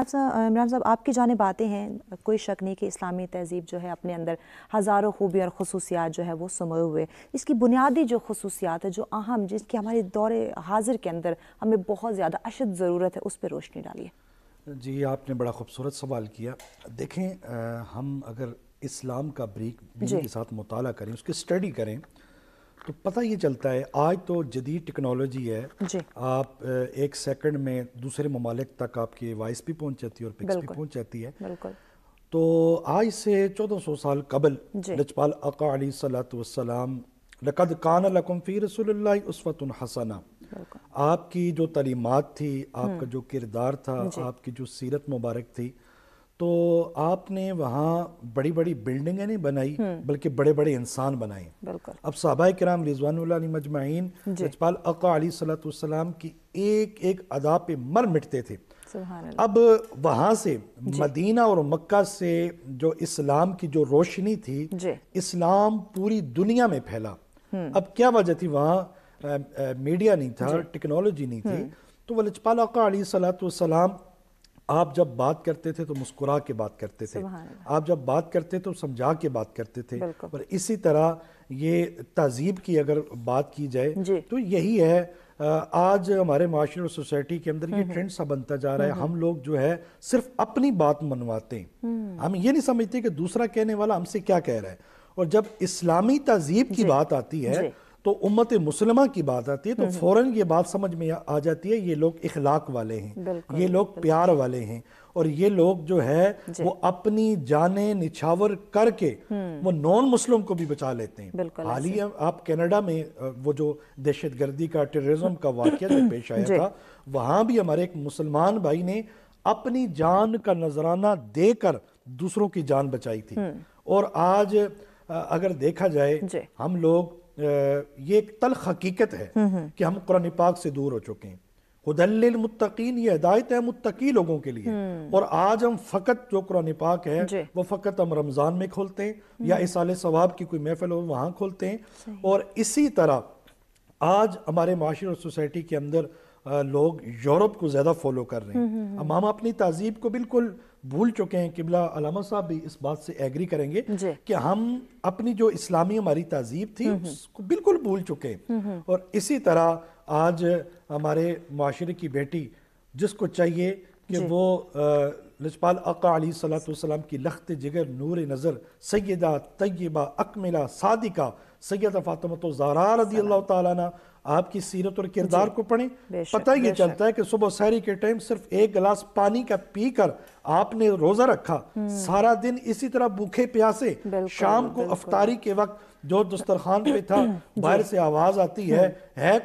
عمران صاحب آپ کی جانب آتے ہیں، کوئی شک نہیں کہ اسلامی تہذیب جو ہے اپنے اندر ہزاروں خوبی اور خصوصیات جو ہے وہ سموئے ہوئے، اس کی بنیادی جو خصوصیات ہے جو اہم، جس کی ہمارے دور حاضر کے اندر ہمیں بہت زیادہ اشد ضرورت ہے، اس پہ روشنی ڈالیے۔ جی آپ نے بڑا خوبصورت سوال کیا۔ دیکھیں ہم اگر اسلام کا بریک کے ساتھ مطالعہ کریں، اس کی اسٹڈی کریں، تو پتہ یہ چلتا ہے آج تو جدید ٹیکنالوجی ہے، آپ ایک سیکنڈ میں دوسرے ممالک تک آپ کی وائس بھی پہنچ جاتی ہے اور پکس بھی پہنچ جاتی ہے۔ تو آج سے 1400 سال قبل لجپال آقا علیہ الصلوۃ والسلام لقد کان لکم فی رسول اللہ اسوۃ حسنہ، آپ کی جو تعلیمات تھی، آپ کا جو کردار تھا، آپ کی جو سیرت مبارک تھی، تو آپ نے وہاں بڑی بڑی بلڈنگیں نہیں بنائی بلکہ بڑے بڑے انسان بنائے۔ اب صحابہ کرام رضوان اللہ علیہ مجمعین لجپال آقا علیہ الصلوۃ والسلام کی ایک ایک ادا پہ مر مٹتے تھے۔ اب وہاں سے مدینہ اور مکہ سے جو اسلام کی جو روشنی تھی، اسلام پوری دنیا میں پھیلا۔ اب کیا وجہ تھی؟ وہاں میڈیا نہیں تھا، ٹیکنالوجی نہیں تھی، تو وہ لجپال آقا علیہ الصلوۃ والسلام آپ جب بات کرتے تھے تو مسکرا کے بات کرتے تھے، آپ جب بات کرتے تو سمجھا کے بات کرتے تھے۔ اور اسی طرح یہ تہذیب کی اگر بات کی جائے تو یہی ہے، آج ہمارے معاشرے اور سوسائٹی کے اندر یہ ٹرینڈ سا بنتا جا رہا ہے، ہم لوگ جو ہے صرف اپنی بات منواتے ہیں، ہم یہ نہیں سمجھتے کہ دوسرا کہنے والا ہم سے کیا کہہ رہا ہے۔ اور جب اسلامی تہذیب کی بات آتی ہے تو امت مسلمہ کی بات آتی ہے تو فوراً یہ بات سمجھ میں آ جاتی ہے، یہ لوگ اخلاق والے ہیں، یہ لوگ پیار والے ہیں، اور یہ لوگ جو ہے وہ اپنی جانیں نچھاور کر کے وہ نان مسلم کو بھی بچا لیتے ہیں۔ حالیہ آپ کینیڈا میں وہ جو دہشت گردی کا ٹیررزم کا واقعہ جو پیش آیا تھا، وہاں بھی ہمارے ایک مسلمان بھائی نے اپنی جان کا نذرانہ دے کر دوسروں کی جان بچائی تھی۔ اور آج اگر دیکھا جائے ہم لوگ، یہ ایک تلخ حقیقت ہے کہ ہم قرآن پاک سے دور ہو چکے ہیں۔ ہدی للمتقین، یہ ہدایت ہے متقی لوگوں کے لیے، اور آج ہم فقط جو قرآن پاک ہے وہ فقط ہم رمضان میں کھولتے ہیں یا اصال ثواب کی کوئی محفل ہو وہاں کھولتے ہیں۔ اور اسی طرح آج ہمارے معاشرے اور سوسائٹی کے اندر لوگ یورپ کو زیادہ فالو کر رہے ہیں، ہم اپنی تہذیب کو بالکل بھول چکے ہیں۔ قبلہ علامہ صاحب بھی اس بات سے ایگری کریں گے کہ ہم اپنی جو اسلامی ہماری تہذیب تھی اس کو بالکل بھول چکے ہیں۔ اور اسی طرح آج ہمارے معاشرے کی بیٹی، جس کو چاہیے کہ وہ لجپال آقا علیہ الصلوۃ والسلام کی لخت جگر نور نظر سیدہ طیبہ اکملہ صادقہ سیدہ فاطمہ الزہراء رضی اللہ تعالیٰ عنہ، آپ کی سیرت اور کردار کو پڑھیں، پتہ یہ چلتا ہے کہ صبح سحری کے ٹائم صرف ایک گلاس پانی کا پی کر آپ نے روزہ رکھا، سارا دن اسی طرح بھوکے پیاسے، شام کو افطاری کے وقت جو دسترخوان پہ تھا باہر سے آواز آتی ہے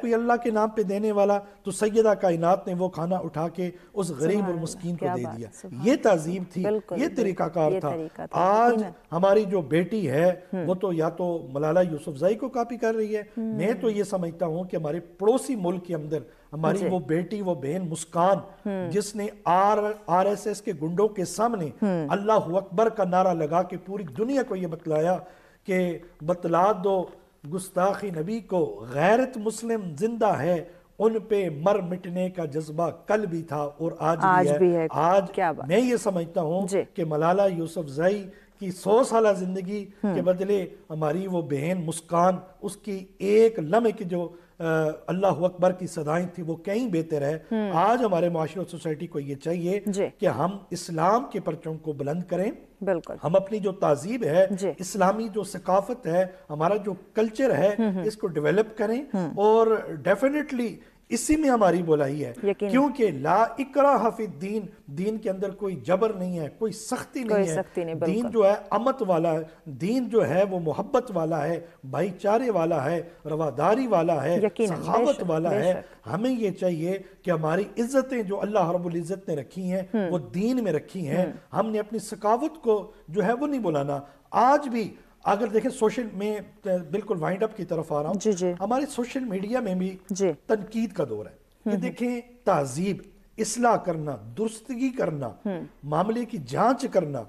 کوئی اللہ کے نام پہ دینے والا، تو سیدہ کائنات نے وہ کھانا اٹھا کے اس غریب اور مسکین کو دے دیا۔ یہ تہذیب تھی، یہ طریقہ کار تھا۔ آج ہماری جو بیٹی ہے وہ تو یا تو ملالہ یوسفزائی کو کاپی کر رہی ہے، میں تو یہ سمجھتا ہوں کہ ہمارے پڑوسی ملک کے اندر ہماری وہ بیٹی، وہ بہن مسکان، جس نے آر ایس ایس کے گنڈوں کے سامنے اللہ اکبر کا نعرہ لگا کے پوری دنیا کو یہ بتلایا کہ بتلا دو گستاخی نبی کو، غیرت مسلم زندہ ہے، ان پہ مر مٹنے کا جذبہ کل بھی تھا اور آج بھی ہے۔ آج میں یہ سمجھتا ہوں کہ ملالہ یوسفزائی کی 100 سالہ زندگی کے بدلے ہماری وہ بہن مسکان، اس کی ایک لمحے کی جو اللہ اکبر کی صدائیں تھی وہ کہیں بہتر ہے۔ آج ہمارے معاشرے اور سوسائٹی کو یہ چاہیے کہ ہم اسلام کے پرچم کو بلند کریں، ہم اپنی جو تہذیب ہے، اسلامی جو ثقافت ہے، ہمارا جو کلچر ہے، اس کو ڈیولپ کریں، اور ڈیفینیٹلی اسی میں ہماری بلائی ہے، کیونکہ لا اکراہ فی الدین، دین کے اندر کوئی جبر نہیں ہے، کوئی سختی نہیں ہے، دین جو ہے امت والا ہے، دین جو ہے وہ محبت والا ہے، بھائی چارے والا ہے، رواداری والا ہے، سخاوت والا ہے۔ ہمیں یہ چاہیے کہ ہماری عزتیں جو اللہ رب العزت نے رکھی ہیں وہ دین میں رکھی ہیں، ہم نے اپنی ثقافت کو جو ہے وہ نہیں بلانا۔ آج بھی اگر دیکھیں سوشل میں بالکل وائنڈ اپ کی طرف آ رہا ہوں، ہمارے سوشل میڈیا میں بھی تنقید کا دور ہے۔ یہ دیکھیں تہذیب، اصلاح کرنا، درستگی کرنا، معاملے کی جانچ کرنا،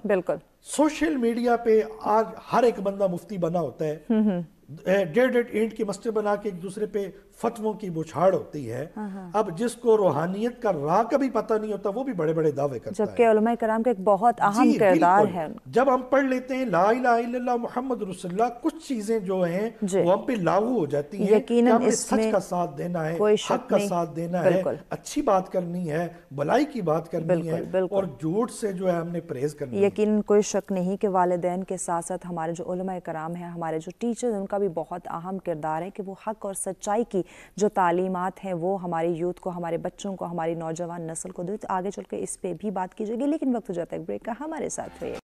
سوشل میڈیا پہ آج ہر ایک بندہ مفتی بنا ہوتا ہے، ڈیڑھ اینٹ کی مسجد بنا کے ایک دوسرے پہ فتووں کی بچھاڑ ہوتی ہے. اب جس کو روحانیت کا راہ کا بھی پتہ نہیں ہوتا وہ بھی بڑے بڑے دعوے کرتا ہے. جبکہ علماء کرام کا ایک بہت اہم جی کردار بالکل. ہے. جب ہم پڑھ لیتے ہیں لا الہ الا اللہ محمد رسول اللہ, کچھ چیزیں جو ہیں وہ ہم پہ لاگو ہو جاتی ہیں کہ ہم نے سچ کا ساتھ دینا ہے, حق کا ساتھ دینا ہے, اچھی بات کرنی ہے, بھلائی کی بات کرنی ہے, اور جھوٹ سے جو ہے ہم نے پرہیز کرنی ہے. یقیناً کوئی شک نہیں کہ والدین کے ساتھ ساتھ ہمارے جو علماء کرام ہیں, ہمارے جو ٹیچرز ہیں, ان کا بھی بہت اہم کردار ہے کہ وہ حق اور سچائی کی جو تعلیمات ہیں وہ ہماری یوتھ کو, ہمارے بچوں کو, ہماری نوجوان نسل کو دے. آگے چل کے اس پہ بھی بات کی جائے گی, لیکن وقت ہو جاتا ہے ایک بریک کا. ہمارے ساتھ رہیے.